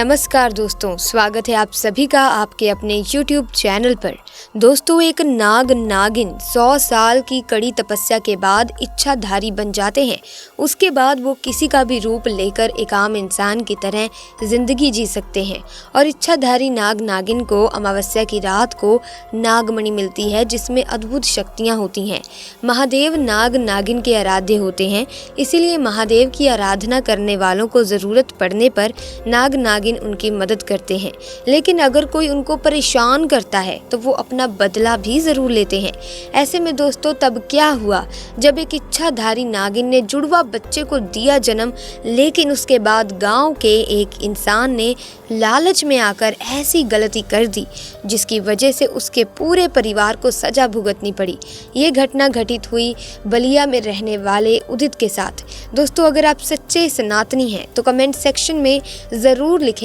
नमस्कार दोस्तों, स्वागत है आप सभी का आपके अपने YouTube चैनल पर। दोस्तों, एक नाग नागिन 100 साल की कड़ी तपस्या के बाद इच्छाधारी बन जाते हैं। उसके बाद वो किसी का भी रूप लेकर एक आम इंसान की तरह जिंदगी जी सकते हैं। और इच्छाधारी नाग नागिन को अमावस्या की रात को नागमणि मिलती है, जिसमें अद्भुत शक्तियाँ होती हैं। महादेव नाग नागिन के आराध्य होते हैं, इसीलिए महादेव की आराधना करने वालों को ज़रूरत पड़ने पर नाग नागिन उनकी मदद करते हैं। लेकिन अगर कोई उनको परेशान करता है तो वो अपना बदला भी जरूर लेते हैं। ऐसे में दोस्तों तब क्या हुआ, जब एक इच्छाधारी नागिन ने जुड़वा बच्चे को दिया जन्म, लेकिन उसके बाद गांव के एक इंसान ने लालच में आकर ऐसी गलती कर दी जिसकी वजह से उसके पूरे परिवार को सजा भुगतनी पड़ी। ये घटना घटित हुई बलिया में रहने वाले उदित के साथ। दोस्तों, अगर आप सच्चे सनातनी हैं तो कमेंट सेक्शन में ज़रूर लिखें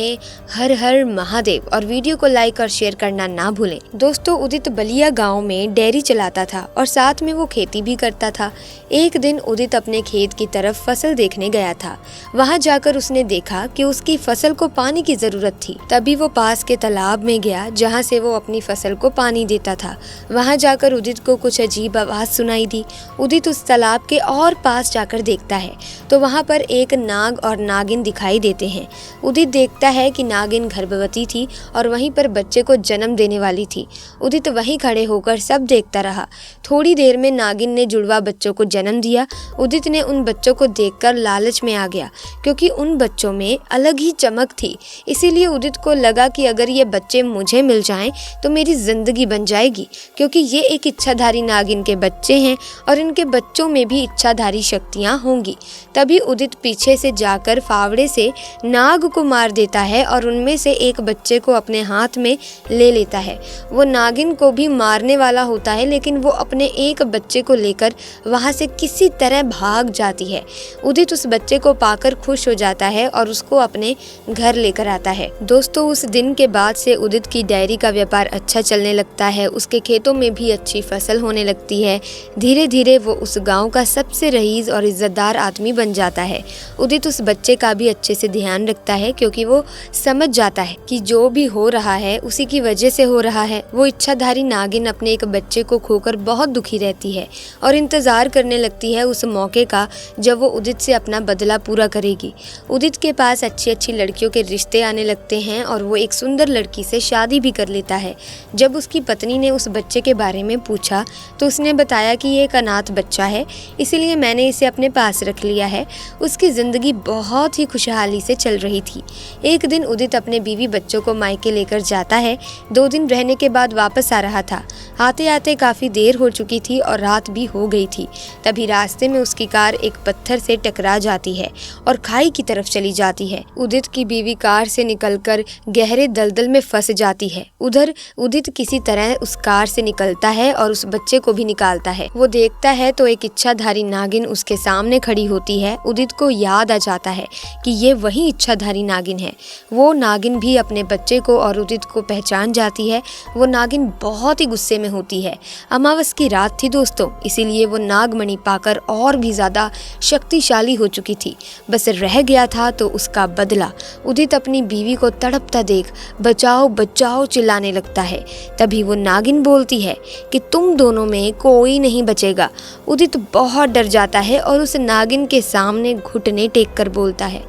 हर हर महादेव और वीडियो को लाइक और शेयर करना ना भूलें। दोस्तों, उदित बलिया गांव में डेयरी चलाता था और साथ में वो खेती भी करता था। एक दिन उदित अपने खेत की तरफ फसल देखने गया था। वहां जाकर उसने देखा कि उसकी फसल को पानी की जरूरत थी। तभी वो पास के तालाब में गया जहां से वो अपनी फसल को पानी देता था। वहां जाकर उदित को कुछ अजीब आवाज सुनाई दी। उदित उस तालाब के और पास जाकर देखता है तो वहां पर एक नाग और नागिन दिखाई देते हैं। उदित देखता है कि नागिन गर्भवती थी और वहीं पर बच्चे को जन्म देने वाली थी। उदित वहीं खड़े होकर सब देखता रहा। थोड़ी देर में नागिन ने जुड़वा बच्चों को जन्म दिया। उदित ने उन बच्चों को देखकर लालच में आ गया, क्योंकि उन बच्चों में अलग ही चमक थी। इसीलिए उदित को लगा कि अगर ये बच्चे मुझे मिल जाएं तो मेरी जिंदगी बन जाएगी, क्योंकि ये एक इच्छाधारी नागिन के बच्चे हैं और इनके बच्चों में भी इच्छाधारी शक्तियाँ होंगी। तभी उदित पीछे से जाकर फावड़े से नाग को मार देता है और उनमें से एक बच्चे को अपने हाथ में ले लेता है। वो नागिन को भी मारने वाला होता है, लेकिन वो अपने एक बच्चे को लेकर वहां से किसी तरह भाग जाती है। उदित उस बच्चे को पाकर खुश हो जाता है और उसको अपने घर लेकर आता है। दोस्तों, उस दिन के बाद से उदित की डेयरी का व्यापार अच्छा चलने लगता है। उसके खेतों में भी अच्छी फसल होने लगती है। धीरे धीरे वो उस गाँव का सबसे रईस और इज्जतदार आदमी बन जाता है। उदित उस बच्चे का भी अच्छे से ध्यान रखता है, क्योंकि वो समझ जाता है कि जो भी हो रहा है उसी की वजह से हो रहा है। वो इच्छाधारी नागिन अपने एक बच्चे को खोकर बहुत दुखी रहती है और इंतजार करने लगती है उस मौके का जब वो उदित से अपना बदला पूरा करेगी। उदित के पास अच्छी अच्छी लड़कियों के रिश्ते आने लगते हैं और वो एक सुंदर लड़की से शादी भी कर लेता है। जब उसकी पत्नी ने उस बच्चे के बारे में पूछा तो उसने बताया कि ये एक अनाथ बच्चा है, इसीलिए मैंने इसे अपने पास रख लिया है। उसकी जिंदगी बहुत ही खुशहाली से चल रही थी। एक दिन उदित अपने बीवी बच्चों को मायके लेकर जाता है। 2 दिन रहने के बाद वापस आ रहा था। आते आते काफ़ी देर हो चुकी थी और रात भी हो गई थी। तभी रास्ते में उसकी कार एक पत्थर से टकरा जाती है और खाई की तरफ चली जाती है। उदित की बीवी कार से निकलकर गहरे दलदल में फंस जाती है। उधर उदित किसी तरह उस कार से निकलता है और उस बच्चे को भी निकालता है। वो देखता है तो एक इच्छाधारी नागिन उसके सामने खड़ी होती है। उदित को याद आ जाता है कि ये वही इच्छाधारी नागिन है। वो नागिन भी अपने बच्चे को और उदित को पहचान जाती है। वो नागिन बहुत ही गुस्से में होती है। अमावस की रात थी दोस्तों, इसीलिए वो नागमणि पाकर और भी ज्यादा शक्तिशाली हो चुकी थी। बस रह गया था तो उसका बदला। उदित अपनी बीवी को तड़पता देख बचाओ बचाओ चिल्लाने लगता है। तभी वो नागिन बोलती है कि तुम दोनों में कोई नहीं बचेगा। उदित बहुत डर जाता है और उस नागिन के सामने घुटने टेक कर बोलता है,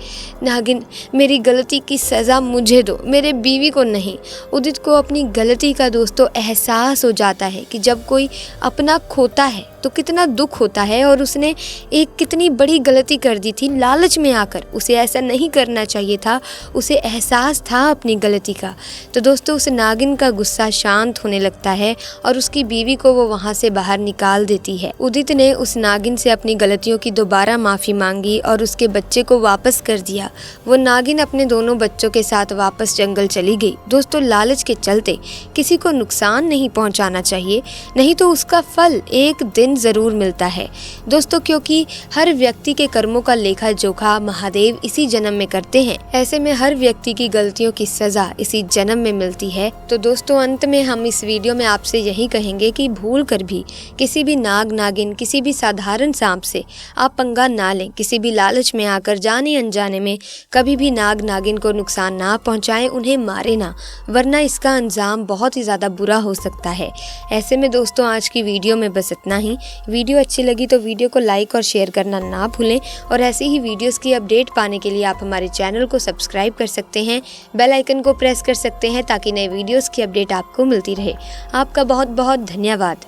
नागिन, मेरी गलती की सज़ा मुझे दो, मेरे बीवी को नहीं। उदित को अपनी गलती का दोस्तों एहसास हो जाता है कि जब कोई अपना खोता है तो कितना दुख होता है, और उसने एक कितनी बड़ी गलती कर दी थी लालच में आकर। उसे ऐसा नहीं करना चाहिए था। उसे एहसास था अपनी गलती का। तो दोस्तों, उस नागिन का गुस्सा शांत होने लगता है और उसकी बीवी को वो वहाँ से बाहर निकाल देती है। उदित ने उस नागिन से अपनी गलतियों की दोबारा माफ़ी मांगी और उसके बच्चे को वापस कर दिया। वो नागिन अपने दोनों बच्चों के साथ वापस जंगल चली गई। दोस्तों, लालच के चलते किसी को नुकसान नहीं पहुंचाना चाहिए, नहीं तो उसका फल एक दिन जरूर मिलता है दोस्तों, क्योंकि हर व्यक्ति के कर्मों का लेखा जोखा महादेव इसी जन्म में करते हैं। ऐसे में हर व्यक्ति की गलतियों की सजा इसी जन्म में मिलती है। तो दोस्तों, अंत में हम इस वीडियो में आपसे यही कहेंगे कि भूल कर भी किसी भी नाग नागिन, किसी भी साधारण सांप से आप पंगा ना लें। किसी भी लालच में आकर जाने अनजाने में कभी भी नाग नागिन जिनको नुकसान ना पहुंचाएं उन्हें मारे ना, वरना इसका अंजाम बहुत ही ज़्यादा बुरा हो सकता है। ऐसे में दोस्तों आज की वीडियो में बस इतना ही। वीडियो अच्छी लगी तो वीडियो को लाइक और शेयर करना ना भूलें और ऐसे ही वीडियोस की अपडेट पाने के लिए आप हमारे चैनल को सब्सक्राइब कर सकते हैं, बेल आइकन को प्रेस कर सकते हैं ताकि नए वीडियोस की अपडेट आपको मिलती रहे। आपका बहुत बहुत धन्यवाद।